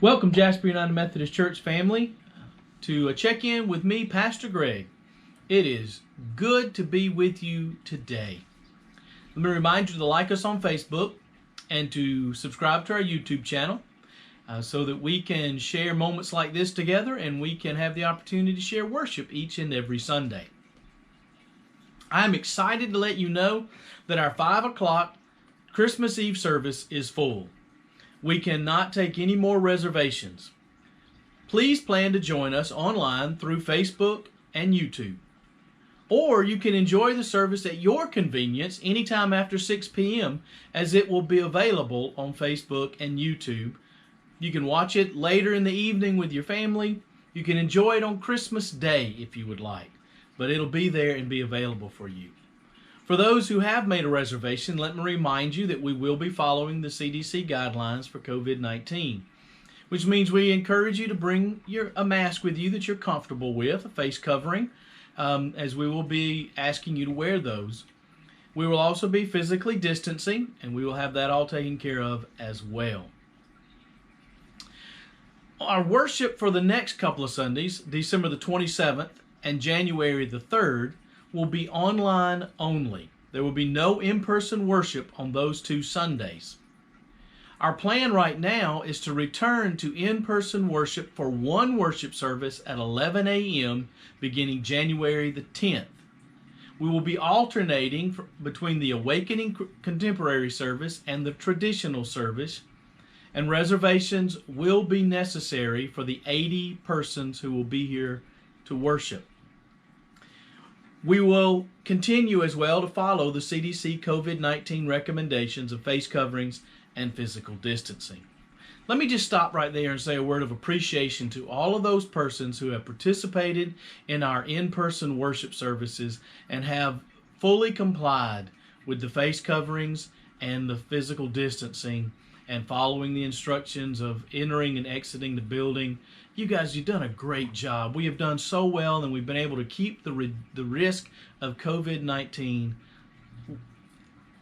Welcome, Jasper United Methodist Church family, to a check-in with me, Pastor Greg. It is good to be with you today. Let me remind you to like us on Facebook and to subscribe to our YouTube channel so that we can share moments like this together and we can have the opportunity to share worship each and every Sunday. I'm excited to let you know that our 5 o'clock Christmas Eve service is full. We cannot take any more reservations. Please plan to join us online through Facebook and YouTube. Or you can enjoy the service at your convenience anytime after 6 p.m. as it will be available on Facebook and YouTube. You can watch it later in the evening with your family. You can enjoy it on Christmas Day if you would like, but it'll be there and be available for you. For those who have made a reservation, let me remind you that we will be following the CDC guidelines for COVID-19, which means we encourage you to bring a mask with you that you're comfortable with, a face covering, as we will be asking you to wear those. We will also be physically distancing, and we will have that all taken care of as well. Our worship for the next couple of Sundays, December the 27th and January the 3rd, will be online only. There will be no in-person worship on those 2 Sundays. Our plan right now is to return to in-person worship for one worship service at 11 a.m. beginning January the 10th. We will be alternating between the Awakening Contemporary service and the traditional service, and reservations will be necessary for the 80 persons who will be here to worship. We will continue as well to follow the CDC COVID-19 recommendations of face coverings and physical distancing. Let me just stop right there and say a word of appreciation to all of those persons who have participated in our in-person worship services and have fully complied with the face coverings and the physical distancing and following the instructions of entering and exiting the building. You guys, you've done a great job. We have done so well, and we've been able to keep the risk of COVID-19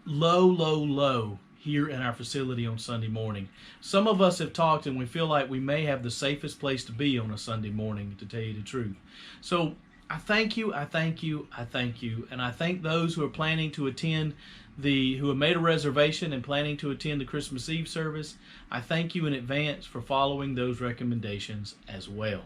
low here in our facility on Sunday morning. Some of us have talked, and we feel like we may have the safest place to be on a Sunday morning, to tell you the truth. So I thank you, I thank you, I thank you, and I thank those who are planning to attend who have made a reservation and planning to attend the Christmas Eve service. I thank you in advance for following those recommendations as well.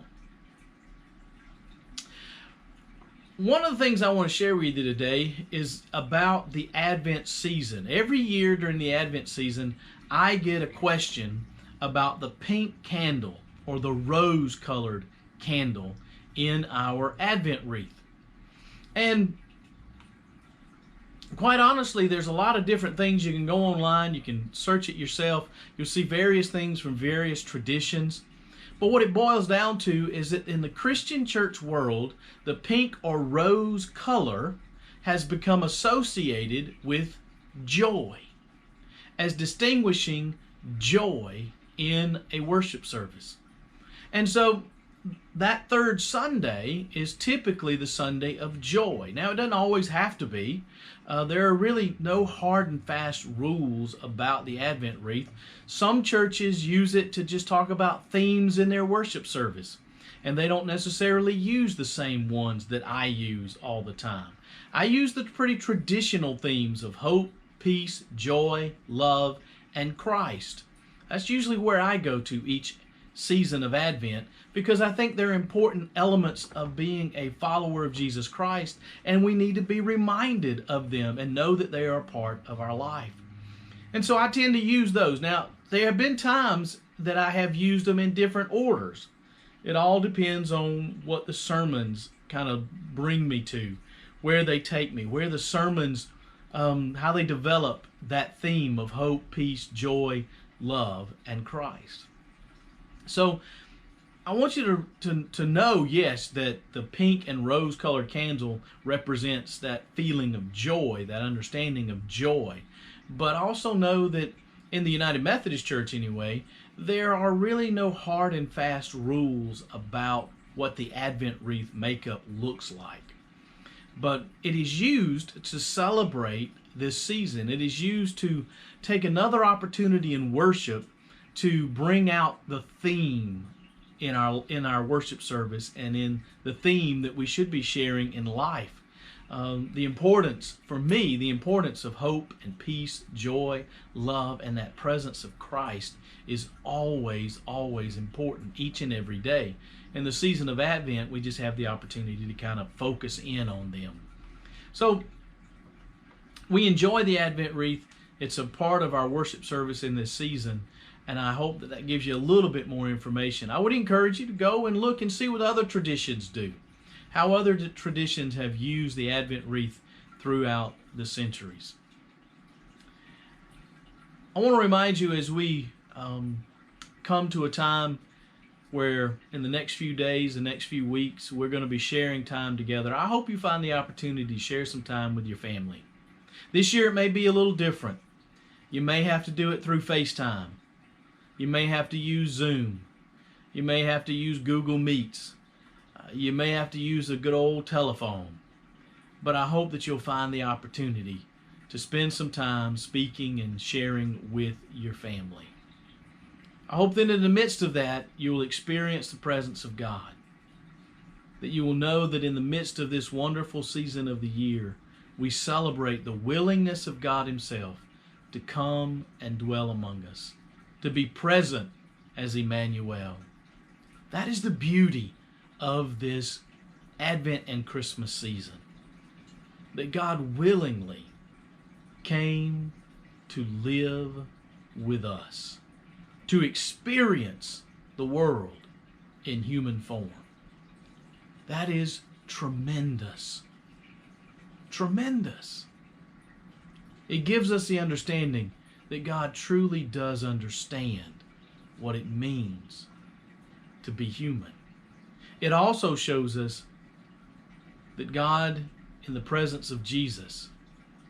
One of the things I want to share with you today is about the Advent season. Every year during the Advent season, I get a question about the pink candle or the rose-colored candle in our Advent wreath. And quite honestly, there's a lot of different things. You can go online, you can search it yourself. You'll see various things from various traditions. But what it boils down to is that in the Christian church world, the pink or rose color has become associated with joy, as distinguishing joy in a worship service. And so that third Sunday is typically the Sunday of joy. Now, it doesn't always have to be. There are really no hard and fast rules about the Advent wreath. Some churches use it to just talk about themes in their worship service, and they don't necessarily use the same ones that I use all the time. I use the pretty traditional themes of hope, peace, joy, love, and Christ. That's usually where I go to each season of Advent, because I think they're important elements of being a follower of Jesus Christ, and we need to be reminded of them and know that they are a part of our life. And so I tend to use those. Now, there have been times that I have used them in different orders. It all depends on what the sermons kind of bring me to, where they take me, where the sermons, how they develop that theme of hope, peace, joy, love, and Christ. So I want you to know, yes, that the pink and rose-colored candle represents that feeling of joy, that understanding of joy. But also know that in the United Methodist Church anyway, there are really no hard and fast rules about what the Advent wreath makeup looks like. But it is used to celebrate this season. It is used to take another opportunity in worship to bring out the theme in our worship service and in the theme that we should be sharing in life. The importance, for me, the importance of hope and peace, joy, love, and that presence of Christ is always, always important each and every day. In the season of Advent, we just have the opportunity to kind of focus in on them. So we enjoy the Advent wreath. It's a part of our worship service in this season, and I hope that that gives you a little bit more information. I would encourage you to go and look and see what other traditions do, how other traditions have used the Advent wreath throughout the centuries. I want to remind you, as we come to a time where in the next few days, the next few weeks, we're going to be sharing time together. I hope you find the opportunity to share some time with your family. This year it may be a little different. You may have to do it through FaceTime. You may have to use Zoom. You may have to use Google Meets. You may have to use a good old telephone. But I hope that you'll find the opportunity to spend some time speaking and sharing with your family. I hope that in the midst of that, you will experience the presence of God. That you will know that in the midst of this wonderful season of the year, we celebrate the willingness of God Himself to come and dwell among us, to be present as Emmanuel. That is the beauty of this Advent and Christmas season. That God willingly came to live with us, to experience the world in human form. That is tremendous. Tremendous. It gives us the understanding that God truly does understand what it means to be human. It also shows us that God, in the presence of Jesus,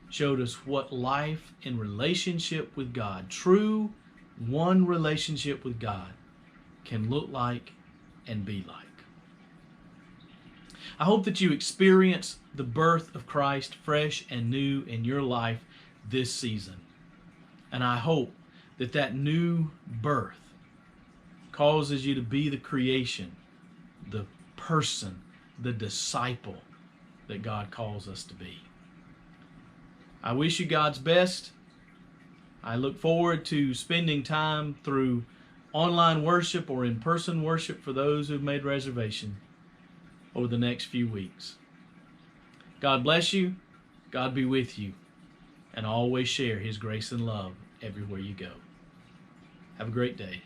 showed us what life in relationship with God, true one relationship with God, can look like and be like. I hope that you experience the birth of Christ fresh and new in your life this season. And I hope that that new birth causes you to be the creation, the person, the disciple that God calls us to be. I wish you God's best. I look forward to spending time through online worship or in-person worship for those who've made reservation over the next few weeks. God bless you. God be with you. And always share His grace and love everywhere you go. Have a great day.